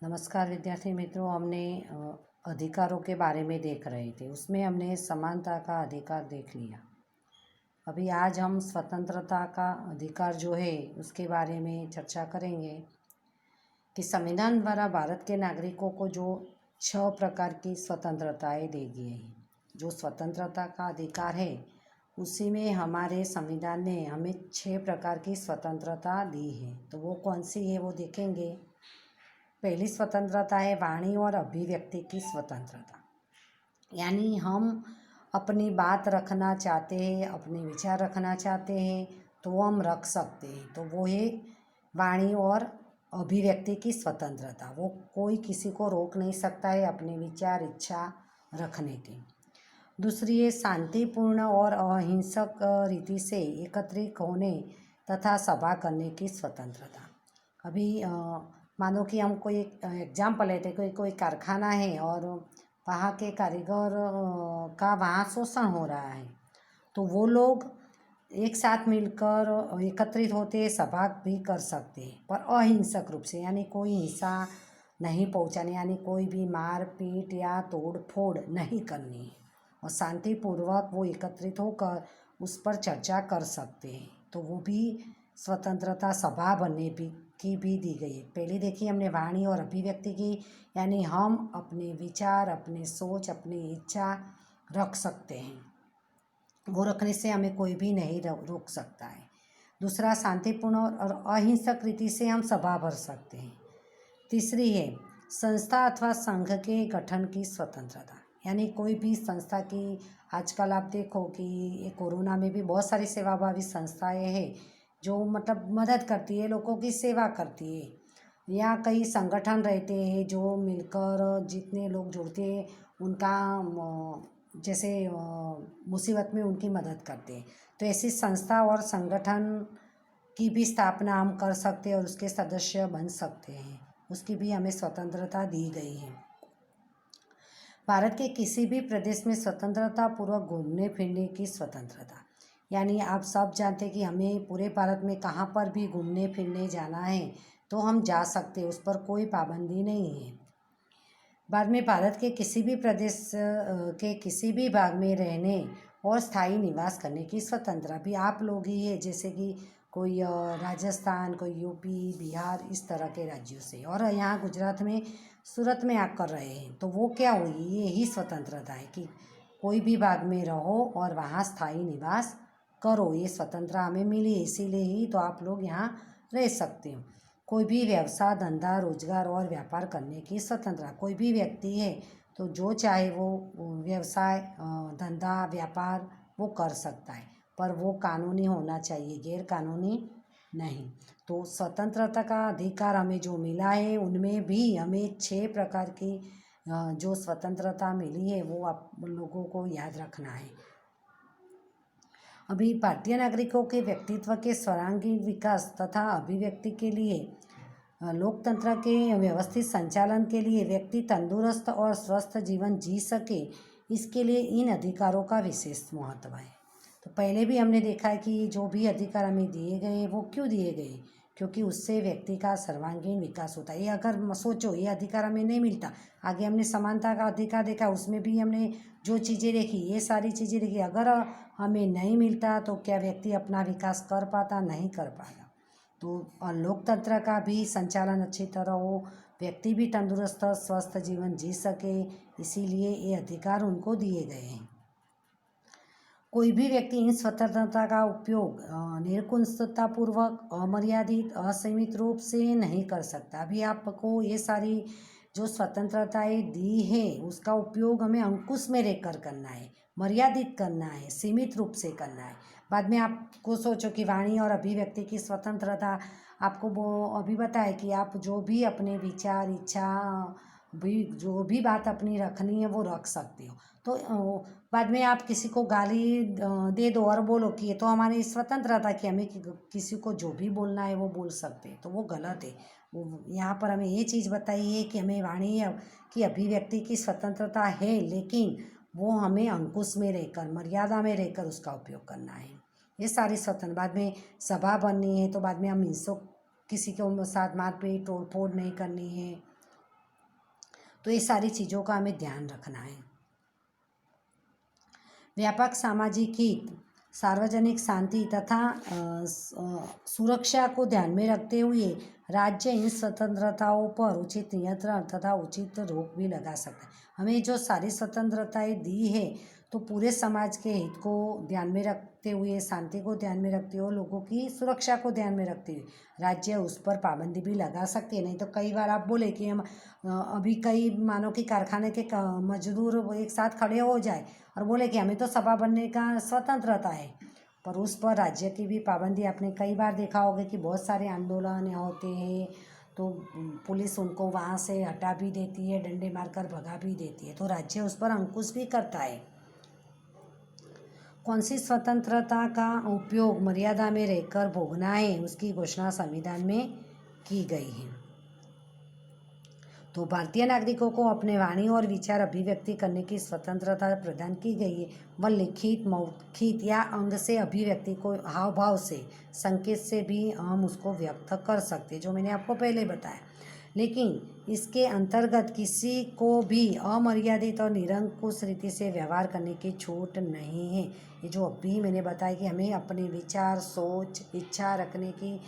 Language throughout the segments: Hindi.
नमस्कार विद्यार्थी मित्रों। हमने अधिकारों के बारे में देख रहे थे, उसमें हमने समानता का अधिकार देख लिया। अभी आज हम स्वतंत्रता का अधिकार जो है उसके बारे में चर्चा करेंगे कि संविधान द्वारा भारत के नागरिकों को जो 6 प्रकार की स्वतंत्रताएं दी गई हैं, जो स्वतंत्रता का अधिकार है उसी में हमारे संविधान ने हमें 6 प्रकार की स्वतंत्रता दी है। तो वो कौन सी है वो देखेंगे। पहली स्वतंत्रता है वाणी और अभिव्यक्ति की स्वतंत्रता, यानी हम अपनी बात रखना चाहते हैं, अपने विचार रखना चाहते हैं तो वो हम रख सकते हैं। तो वो है वाणी और अभिव्यक्ति की स्वतंत्रता। वो कोई किसी को रोक नहीं सकता है अपने विचार इच्छा रखने की। दूसरी है शांतिपूर्ण और अहिंसक रीति से एकत्रित होने तथा सभा करने की स्वतंत्रता। अभी मानो कि हम कोई एग्जाम्पल लेते, कोई कारखाना है और वहाँ के कारीगर का वहाँ शोषण हो रहा है, तो वो लोग एक साथ मिलकर एकत्रित होते सभा भी कर सकते हैं, पर अहिंसक रूप से, यानी कोई हिंसा नहीं पहुँचाने, यानी कोई भी मार पीट या तोड़ फोड़ नहीं करनी है और शांतिपूर्वक वो एकत्रित होकर उस पर चर्चा कर सकते हैं। तो वो भी स्वतंत्रता सभा बनने की भी दी गई है। पहले देखिए हमने वाणी और अभिव्यक्ति की, यानी हम अपने विचार, अपने सोच, अपनी इच्छा रख सकते हैं, वो रखने से हमें कोई भी नहीं रोक सकता है। दूसरा शांतिपूर्ण और अहिंसक रीति से हम सभा भर सकते हैं। तीसरी है संस्था अथवा संघ के गठन की स्वतंत्रता, यानी कोई भी संस्था की, आजकल आप देखो कि ये कोरोना में भी बहुत सारी सेवाभावी संस्थाएं हैं जो मतलब मदद करती है, लोगों की सेवा करती है। या कई संगठन रहते हैं जो मिलकर जितने लोग जुड़ते हैं उनका जैसे मुसीबत में उनकी मदद करते हैं। तो ऐसी संस्था और संगठन की भी स्थापना हम कर सकते हैं और उसके सदस्य बन सकते हैं, उसकी भी हमें स्वतंत्रता दी गई है। भारत के किसी भी प्रदेश में स्वतंत्रता पूर्वक घूमने फिरने की स्वतंत्रता, यानी आप सब जानते हैं कि हमें पूरे भारत में कहाँ पर भी घूमने फिरने जाना है तो हम जा सकते हैं, उस पर कोई पाबंदी नहीं है। बाद में भारत के किसी भी प्रदेश के किसी भी भाग में रहने और स्थायी निवास करने की स्वतंत्रता भी आप लोग ही है, जैसे कि कोई राजस्थान, कोई यूपी, बिहार, इस तरह के राज्यों से, और यहाँ गुजरात में सूरत में आकर रहे हैं, तो वो क्या हुई, ये ही स्वतंत्रता है कि कोई भी भाग में रहो और वहाँ स्थायी निवास करो। ये स्वतंत्रता हमें मिली है, इसीलिए ही तो आप लोग यहाँ रह सकते हो। कोई भी व्यवसाय, धंधा, रोजगार और व्यापार करने की स्वतंत्रता, कोई भी व्यक्ति है तो जो चाहे वो व्यवसाय, धंधा, व्यापार वो कर सकता है, पर वो कानूनी होना चाहिए, गैर कानूनी नहीं। तो स्वतंत्रता का अधिकार हमें जो मिला है उनमें भी हमें 6 प्रकार की जो स्वतंत्रता मिली है वो आप लोगों को याद रखना है। अभी भारतीय नागरिकों के व्यक्तित्व के सर्वांगीण विकास तथा अभिव्यक्ति के लिए, लोकतंत्र के व्यवस्थित संचालन के लिए, व्यक्ति तंदुरुस्त और स्वस्थ जीवन जी सके, इसके लिए इन अधिकारों का विशेष महत्व है। तो पहले भी हमने देखा है कि जो भी अधिकार हमें दिए गए वो क्यों दिए गए, क्योंकि उससे व्यक्ति का सर्वांगीण विकास होता है। ये अगर सोचो ये अधिकार हमें नहीं मिलता, आगे हमने समानता का अधिकार देखा, उसमें भी हमने जो चीज़ें देखी, ये सारी चीज़ें देखी, अगर हमें नहीं मिलता तो क्या व्यक्ति अपना विकास कर पाता, नहीं कर पाता। तो लोकतंत्र का भी संचालन अच्छी तरह हो, व्यक्ति भी तंदुरुस्त स्वस्थ जीवन जी सके, इसीलिए ये अधिकार उनको दिए गए हैं। कोई भी व्यक्ति इन स्वतंत्रता का उपयोग निरकुशलतापूर्वक, अमर्यादित, असीमित रूप से नहीं कर सकता। अभी आपको ये सारी जो स्वतंत्रताएं दी है उसका उपयोग हमें अंकुश में रहकर करना है, मर्यादित करना है, सीमित रूप से करना है। बाद में आपको सोचो कि वाणी और अभिव्यक्ति की स्वतंत्रता, आपको वो अभी बताए कि आप जो भी अपने विचार इच्छा भी, जो भी बात अपनी रखनी है वो रख सकते हो। तो बाद में आप किसी को गाली दे दो और बोलो कि ये तो हमारी स्वतंत्रता कि हमें किसी को जो भी बोलना है वो बोल सकते हैं, तो वो गलत है। वो यहाँ पर हमें ये चीज़ बताई है कि हमें वाणी की अभिव्यक्ति की स्वतंत्रता है, लेकिन वो हमें अंकुश में रहकर, मर्यादा में रहकर उसका उपयोग करना है। ये सारी स्वतंत्र, बाद में सभा बननी है तो बाद में हम हिंसक किसी के साथ मारपीट तोड़ फोड़ नहीं करनी है, तो ये सारी चीज़ों का हमें ध्यान रखना है। व्यापक सामाजिक हित, सार्वजनिक शांति तथा सुरक्षा को ध्यान में रखते हुए राज्य इन स्वतंत्रताओं पर उचित नियंत्रण तथा उचित रोक भी लगा सकता है। हमें जो सारी स्वतंत्रताएं दी है तो पूरे समाज के हित को ध्यान में रखते हुए, शांति को ध्यान में रखते हुए, लोगों की सुरक्षा को ध्यान में रखते हुए राज्य उस पर पाबंदी भी लगा सकते हैं। नहीं तो कई बार आप बोले कि हम अभी कई मानो कि कारखाने के मजदूर एक साथ खड़े हो जाए और बोले कि हमें तो सभा बनने का स्वतंत्रता है, पर उस पर राज्य की भी पाबंदी। आपने कई बार देखा होगा कि बहुत सारे आंदोलन होते हैं तो पुलिस उनको वहाँ से हटा भी देती है, डंडे मारकर भगा भी देती है, तो राज्य उस पर अंकुश भी करता है। कौन सी स्वतंत्रता का उपयोग मर्यादा में रहकर भोगना है, उसकी घोषणा संविधान में की गई है। तो भारतीय नागरिकों को अपने वाणी और विचार अभिव्यक्ति करने की स्वतंत्रता प्रदान की गई है। वह लिखित, मौखिक या अंग से अभिव्यक्ति को, हाव भाव से, संकेत से भी हम उसको व्यक्त कर सकते, जो मैंने आपको पहले बताया। लेकिन इसके अंतर्गत किसी को भी अमर्यादित और निरंकुश रीति से व्यवहार करने की छूट नहीं है। ये जो अभी मैंने बताया कि हमें अपने विचार, सोच, इच्छा रखने की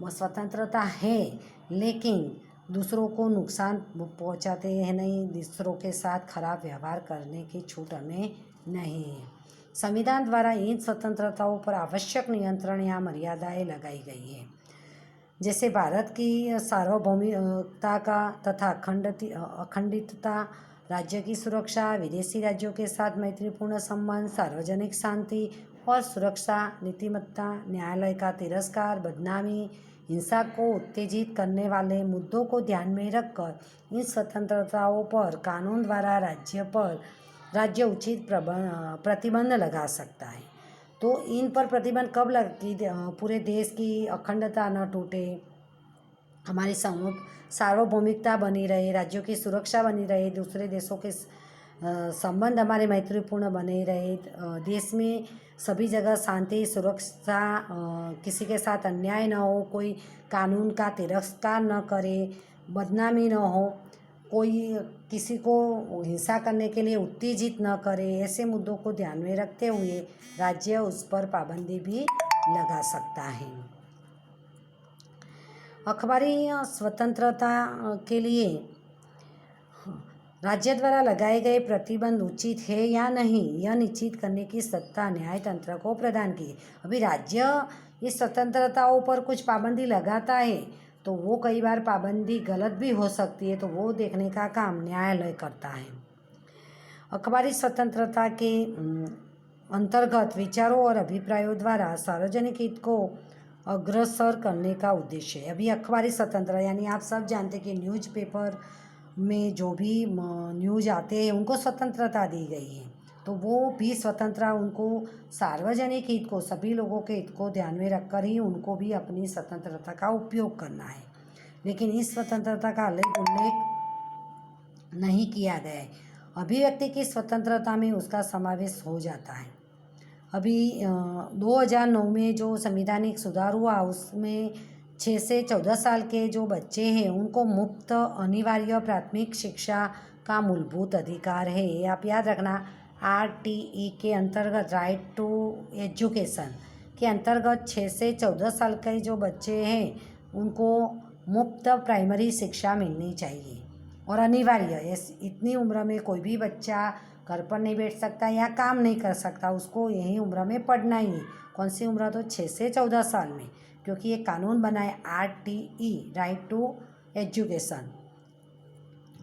स्वतंत्रता है, लेकिन दूसरों को नुकसान पहुंचाते हैं नहीं, दूसरों के साथ खराब व्यवहार करने की छूट हमें नहीं है। संविधान द्वारा इन स्वतंत्रताओं पर आवश्यक नियंत्रण या मर्यादाएं लगाई गई है। जैसे भारत की सार्वभौमिकता का तथा अखंडितता, राज्य की सुरक्षा, विदेशी राज्यों के साथ मैत्रीपूर्ण संबंध, सार्वजनिक शांति और सुरक्षा, नीतिमत्ता, न्यायालय का तिरस्कार, बदनामी, हिंसा को उत्तेजित करने वाले मुद्दों को ध्यान में रखकर इन स्वतंत्रताओं पर कानून द्वारा राज्य उचित प्रतिबंध लगा सकता है। तो इन पर प्रतिबंध कब कि पूरे देश की अखंडता न टूटे, हमारी सार्वभौमिकता बनी रहे, राज्यों की सुरक्षा बनी रहे, दूसरे देशों के संबंध हमारे मैत्रीपूर्ण बने रहे, देश में सभी जगह शांति, सुरक्षा, किसी के साथ अन्याय न हो, कोई कानून का तिरस्कार न करे, बदनामी न हो, कोई किसी को हिंसा करने के लिए उत्तेजित न करे, ऐसे मुद्दों को ध्यान में रखते हुए राज्य उस पर पाबंदी भी लगा सकता है। अखबारी स्वतंत्रता के लिए राज्य द्वारा लगाए गए प्रतिबंध उचित है या नहीं, यह निश्चित करने की सत्ता न्याय तंत्र को प्रदान की। अभी राज्य इस स्वतंत्रताओं पर कुछ पाबंदी लगाता है तो वो कई बार पाबंदी गलत भी हो सकती है, तो वो देखने का काम न्यायालय करता है। अखबारी स्वतंत्रता के अंतर्गत विचारों और अभिप्रायों द्वारा सार्वजनिक हित को अग्रसर करने का उद्देश्य है। अभी अखबारी स्वतंत्रता यानी आप सब जानते कि न्यूज़पेपर में जो भी न्यूज़ आते हैं उनको स्वतंत्रता दी गई है, तो वो भी स्वतंत्रता, उनको सार्वजनिक हित को, सभी लोगों के हित को ध्यान में रखकर ही उनको भी अपनी स्वतंत्रता का उपयोग करना है। लेकिन इस स्वतंत्रता का अलग उल्लेख नहीं किया गया है। अभिव्यक्ति की स्वतंत्रता में उसका समावेश हो जाता है। अभी 2009 में जो संवैधानिक सुधार हुआ उसमें 6 से 14 साल के जो बच्चे हैं उनको मुफ्त अनिवार्य प्राथमिक शिक्षा का मूलभूत अधिकार है। ये आप याद रखना, RTE के अंतर्गत, राइट टू एजुकेशन के अंतर्गत 6 से 14 साल के जो बच्चे हैं उनको मुफ्त प्राइमरी शिक्षा मिलनी चाहिए और अनिवार्य। इतनी उम्र में कोई भी बच्चा घर पर नहीं बैठ सकता या काम नहीं कर सकता, उसको यही उम्र में पढ़ना ही है। कौन सी उम्र? तो 6 से 14 साल में, क्योंकि ये कानून बना है RTE, राइट टू एजुकेशन।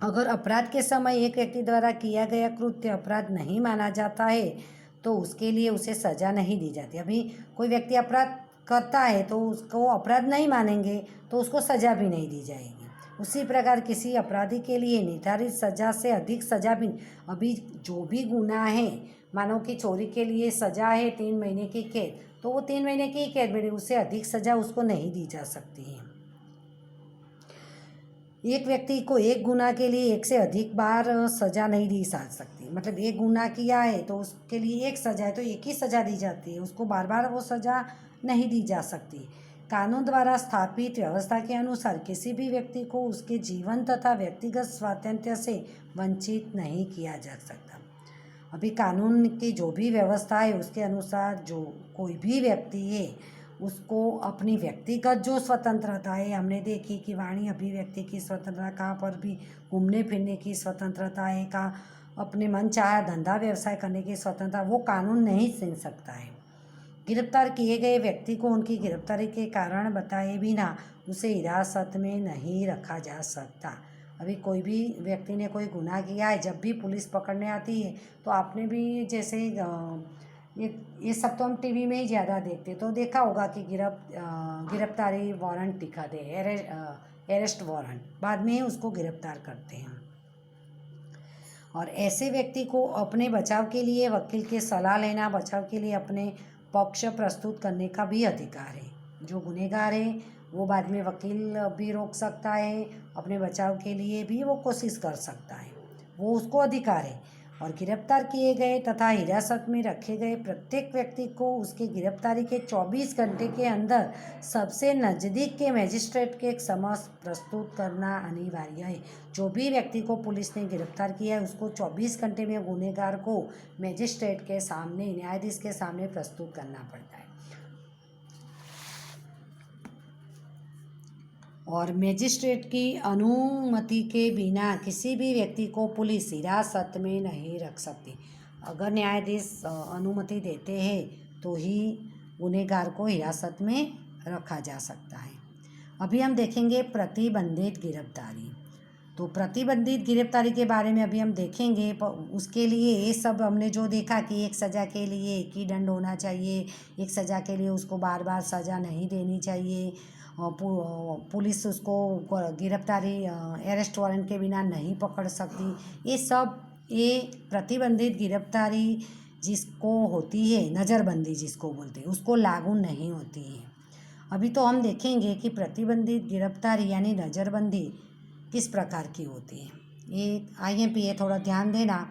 अगर अपराध के समय एक व्यक्ति द्वारा किया गया कृत्य अपराध नहीं माना जाता है तो उसके लिए उसे सज़ा नहीं दी जाती। अभी कोई व्यक्ति अपराध करता है तो उसको अपराध नहीं मानेंगे तो उसको सज़ा भी नहीं दी जाएगी। उसी प्रकार किसी अपराधी के लिए निर्धारित सज़ा से अधिक सज़ा भी, अभी जो भी गुनाह है, मानो कि चोरी के लिए सज़ा है 3 महीने की कैद, तो वो 3 महीने की कैद मिले, उससे अधिक सज़ा उसको नहीं दी जा सकती है। एक व्यक्ति को एक गुनाह के लिए एक से अधिक बार सज़ा नहीं दी जा सकती। मतलब एक गुनाह किया है तो उसके लिए एक सज़ा है तो एक ही सज़ा दी जाती है, उसको बार बार वो सज़ा नहीं दी जा सकती। कानून द्वारा स्थापित व्यवस्था के अनुसार किसी भी व्यक्ति को उसके जीवन तथा व्यक्तिगत स्वातंत्र्य से वंचित नहीं किया जा सकता। अभी कानून की जो भी व्यवस्था है उसके अनुसार जो कोई भी व्यक्ति है उसको अपनी व्यक्तिगत जो स्वतंत्रता है, हमने देखी कि वाणी अभिव्यक्ति की स्वतंत्रता, कहाँ पर भी घूमने फिरने की स्वतंत्रता है, कहाँ अपने मन चाहा धंधा व्यवसाय करने की स्वतंत्रता, वो कानून नहीं छीन सकता है। गिरफ्तार किए गए व्यक्ति को उनकी गिरफ्तारी के कारण बताए बिना उसे हिरासत में नहीं रखा जा सकता। अभी कोई भी व्यक्ति ने कोई गुनाह किया है, जब भी पुलिस पकड़ने आती है तो आपने भी जैसे ये सब तो हम टीवी में ही ज़्यादा देखते, तो देखा होगा कि गिरफ्तारी वारंट दिखा दे, अरेस्ट वारंट, बाद में उसको गिरफ्तार करते हैं। और ऐसे व्यक्ति को अपने बचाव के लिए वकील की सलाह लेना, बचाव के लिए अपने पक्ष प्रस्तुत करने का भी अधिकार है। जो गुनहगार है वो बाद में वकील भी रोक सकता है, अपने बचाव के लिए भी वो कोशिश कर सकता है, वो उसको अधिकार है। और गिरफ्तार किए गए तथा हिरासत में रखे गए प्रत्येक व्यक्ति को उसके गिरफ्तारी के 24 घंटे के अंदर सबसे नज़दीक के मजिस्ट्रेट के समक्ष प्रस्तुत करना अनिवार्य है। जो भी व्यक्ति को पुलिस ने गिरफ्तार किया है उसको 24 घंटे में गुनहगार को मजिस्ट्रेट के सामने, न्यायाधीश के सामने प्रस्तुत करना पड़ता है। और मजिस्ट्रेट की अनुमति के बिना किसी भी व्यक्ति को पुलिस हिरासत में नहीं रख सकती। अगर न्यायाधीश अनुमति देते हैं तो ही गुनहगार को हिरासत में रखा जा सकता है। अभी हम देखेंगे प्रतिबंधित गिरफ्तारी। तो प्रतिबंधित गिरफ्तारी के बारे में अभी हम देखेंगे। उसके लिए ये सब हमने जो देखा कि एक सज़ा के लिए एक ही दंड होना चाहिए, एक सज़ा के लिए उसको बार बार सज़ा नहीं देनी चाहिए, पुलिस उसको गिरफ्तारी अरेस्ट वारंट के बिना नहीं पकड़ सकती। ये प्रतिबंधित गिरफ्तारी जिसको होती है, नज़रबंदी जिसको बोलते हैं, उसको लागू नहीं होती है। अभी तो हम देखेंगे कि प्रतिबंधित गिरफ्तारी यानी नज़रबंदी किस प्रकार की होती है। ये IMP है, थोड़ा ध्यान देना।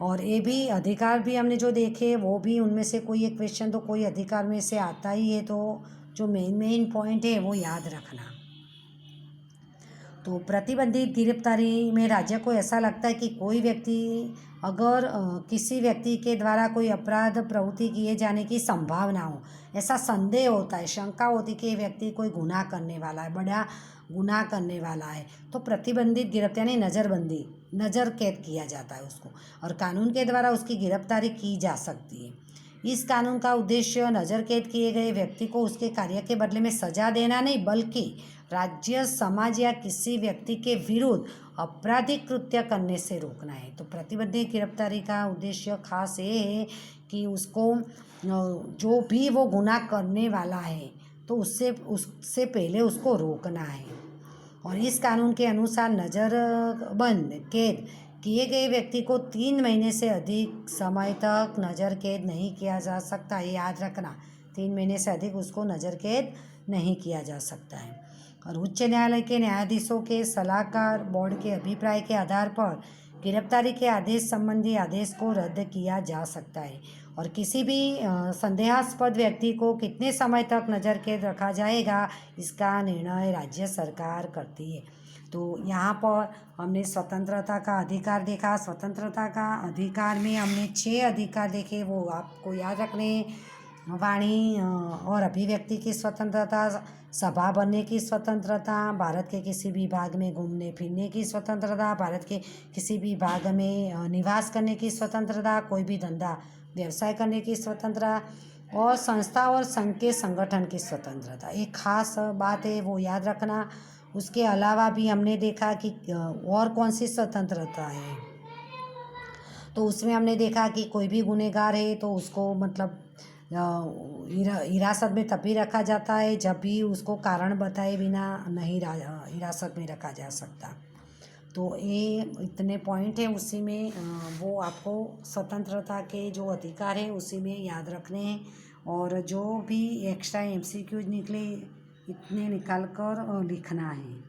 और ये भी अधिकार भी हमने जो देखे वो भी उनमें से कोई एक क्वेश्चन तो कोई अधिकार में से आता ही है, तो जो मेन पॉइंट है वो याद रखना। तो प्रतिबंधित गिरफ्तारी में राज्य को ऐसा लगता है कि कोई व्यक्ति अगर किसी व्यक्ति के द्वारा कोई अपराध प्रवृत्ति किए जाने की संभावना हो, ऐसा संदेह होता है, शंका होती कि व्यक्ति कोई गुनाह करने वाला है, बड़ा गुनाह करने वाला है, तो प्रतिबंधित गिरफ्तारी यानी नज़रबंदी, नज़र कैद किया जाता है उसको, और कानून के द्वारा उसकी गिरफ्तारी की जा सकती है। इस कानून का उद्देश्य नज़र कैद किए गए व्यक्ति को उसके कार्य के बदले में सजा देना नहीं, बल्कि राज्य, समाज या किसी व्यक्ति के विरुद्ध आपराधिक कृत्य करने से रोकना है। तो प्रतिबंधित गिरफ्तारी का उद्देश्य खास ये है कि उसको जो भी वो गुनाह करने वाला है तो उससे पहले उसको रोकना है। और इस कानून के अनुसार नज़रबंद कैद किए गए व्यक्ति को 3 महीने से अधिक समय तक नज़र कैद नहीं किया जा सकता। ये याद रखना, 3 महीने से अधिक उसको नज़र कैद नहीं किया जा सकता है। और उच्च न्यायालय के न्यायाधीशों के सलाहकार बोर्ड के अभिप्राय के आधार पर गिरफ्तारी के आदेश संबंधी आदेश को रद्द किया जा सकता है। और किसी भी संदेहास्पद व्यक्ति को कितने समय तक नज़र कैद रखा जाएगा इसका निर्णय राज्य सरकार करती है। तो यहाँ पर हमने स्वतंत्रता का अधिकार देखा। स्वतंत्रता का अधिकार में हमने 6 अधिकार देखे, वो आपको याद रखने। वाणी और अभिव्यक्ति की स्वतंत्रता, सभा बनने की स्वतंत्रता, भारत के किसी भी भाग में घूमने फिरने की स्वतंत्रता, भारत के किसी भी भाग में निवास करने की स्वतंत्रता, कोई भी धंधा व्यवसाय करने की स्वतंत्रता, और संस्था और संघ के संगठन की स्वतंत्रता। एक खास बात है वो याद रखना। उसके अलावा भी हमने देखा कि और कौन सी स्वतंत्रता है, तो उसमें हमने देखा कि कोई भी गुनहगार है तो उसको मतलब हिरासत में तभी रखा जाता है जब भी उसको कारण बताए बिना नहीं हिरासत में रखा जा सकता। तो ये इतने पॉइंट हैं, उसी में वो आपको स्वतंत्रता के जो अधिकार है उसी में याद रखने हैं। और जो भी एक्स्ट्रा MCQ निकले इतने निकाल कर लिखना है।